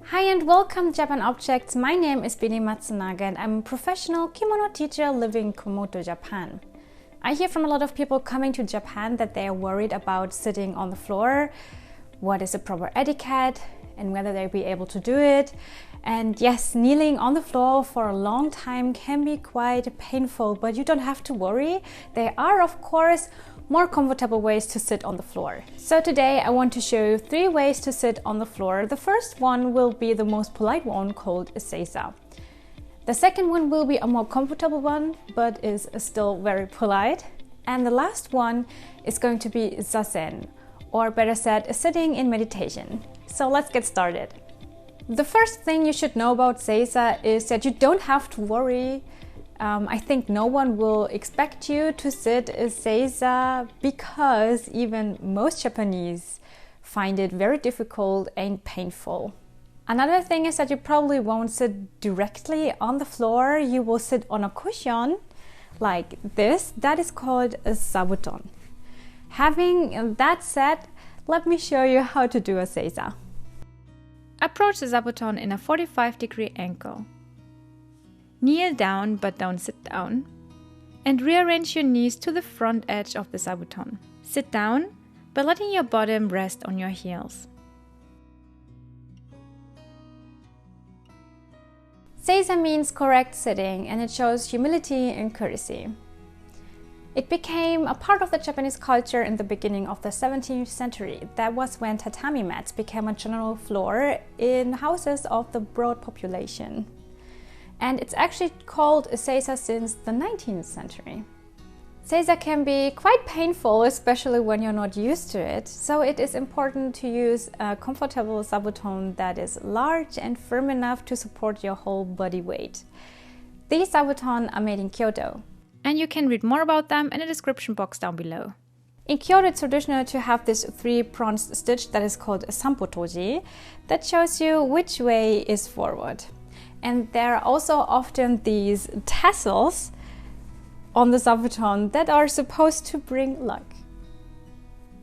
Hi and welcome to Japan Objects. My name is Billy Matsunaga and I'm a professional kimono teacher living in Kumamoto, Japan. I hear from a lot of people coming to Japan that they are worried about sitting on the floor, what is the proper etiquette and whether they'll be able to do it. And yes, kneeling on the floor for a long time can be quite painful, but you don't have to worry. There are, of course, more comfortable ways to sit on the floor. So today I want to show you 3 ways to sit on the floor. The first one will be the most polite one, called Seiza. The second one will be a more comfortable one, but is still very polite. And the last one is going to be zazen, or better said, sitting in meditation. So let's get started. The first thing you should know about Seiza is that you don't have to worry. I think no one will expect you to sit Seiza because even most Japanese find it very difficult and painful. Another thing is that you probably won't sit directly on the floor. You will sit on a cushion like this. That is called a zabuton. Having that said, let me show you how to do a Seiza. Approach the zabuton in a 45-degree angle. Kneel down but don't sit down. And rearrange your knees to the front edge of the zabuton. Sit down by letting your bottom rest on your heels. Seiza means correct sitting and it shows humility and courtesy. It became a part of the Japanese culture in the beginning of the 17th century. That was when tatami mats became a general floor in houses of the broad population. And it's actually called Seiza since the 19th century. Seiza can be quite painful, especially when you're not used to it, so it is important to use a comfortable zabuton that is large and firm enough to support your whole body weight. These zabuton are made in Kyoto, and you can read more about them in the description box down below. In Kyoto, it's traditional to have this 3-pronged stitch that is called sampotoji that shows you which way is forward. And there are also often these tassels on the zabuton that are supposed to bring luck.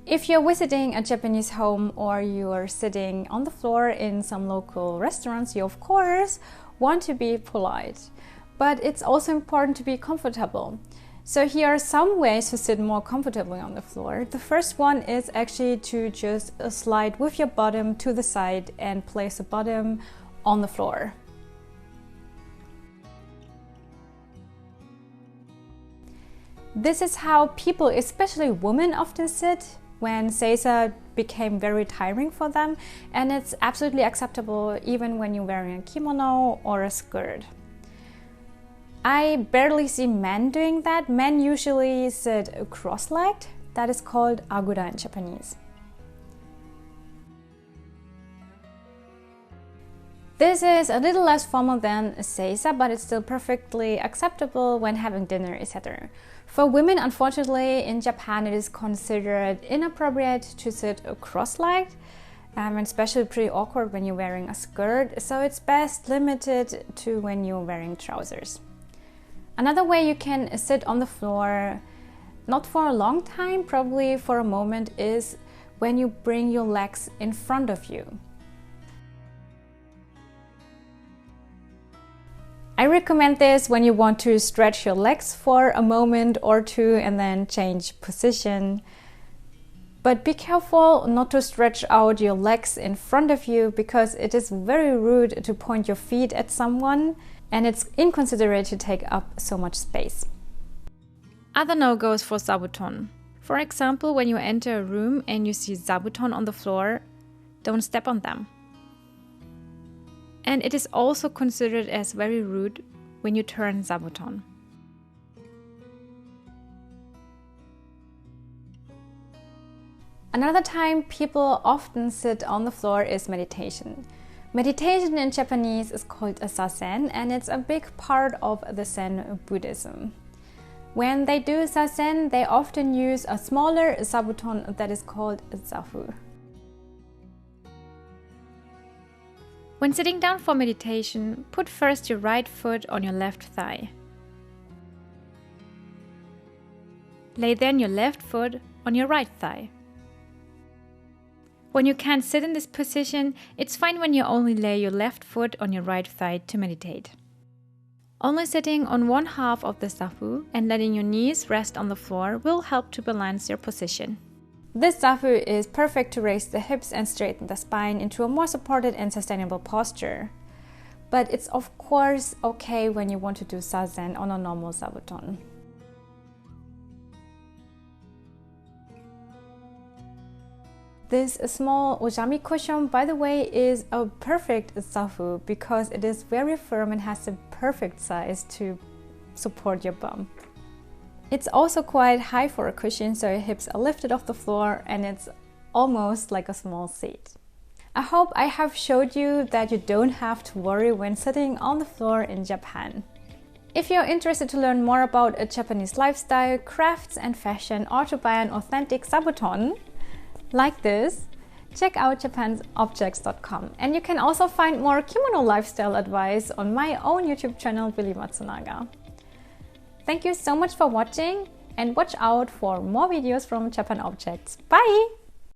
If you're visiting a Japanese home or you're sitting on the floor in some local restaurants, you of course want to be polite. But it's also important to be comfortable. So here are some ways to sit more comfortably on the floor. The first one is actually to just slide with your bottom to the side and place the bottom on the floor. This is how people, especially women, often sit when Seiza became very tiring for them, and it's absolutely acceptable even when you're wearing a kimono or a skirt. I barely see men doing that. Men usually sit cross-legged. That is called agura in Japanese. This is a little less formal than Seiza, but it's still perfectly acceptable when having dinner, etc. For women, unfortunately, in Japan it is considered inappropriate to sit cross-legged, and especially pretty awkward when you're wearing a skirt, so it's best limited to when you're wearing trousers. Another way you can sit on the floor, not for a long time, probably for a moment, is when you bring your legs in front of you. I recommend this when you want to stretch your legs for a moment or two and then change position. But be careful not to stretch out your legs in front of you because it is very rude to point your feet at someone and it's inconsiderate to take up so much space. Other no-goes for zabuton. For example, when you enter a room and you see zabuton on the floor, don't step on them. And it is also considered as very rude when you turn zabuton. Another time people often sit on the floor is meditation. Meditation in Japanese is called a zazen, and it's a big part of the Zen Buddhism. When they do zazen, they often use a smaller zabuton that is called zafu. When sitting down for meditation, put first your right foot on your left thigh. Lay then your left foot on your right thigh. When you can't sit in this position, it's fine when you only lay your left foot on your right thigh to meditate. Only sitting on one half of the zafu and letting your knees rest on the floor will help to balance your position. This zafu is perfect to raise the hips and straighten the spine into a more supported and sustainable posture. But it's of course okay when you want to do zazen on a normal zabuton. This small ojami cushion, by the way, is a perfect zafu because it is very firm and has the perfect size to support your bum. It's also quite high for a cushion, so your hips are lifted off the floor and it's almost like a small seat. I hope I have showed you that you don't have to worry when sitting on the floor in Japan. If you're interested to learn more about a Japanese lifestyle, crafts and fashion, or to buy an authentic zabuton like this, check out japansobjects.com. And you can also find more kimono lifestyle advice on my own YouTube channel, Billy Matsunaga. Thank you so much for watching and watch out for more videos from Japan Objects. Bye!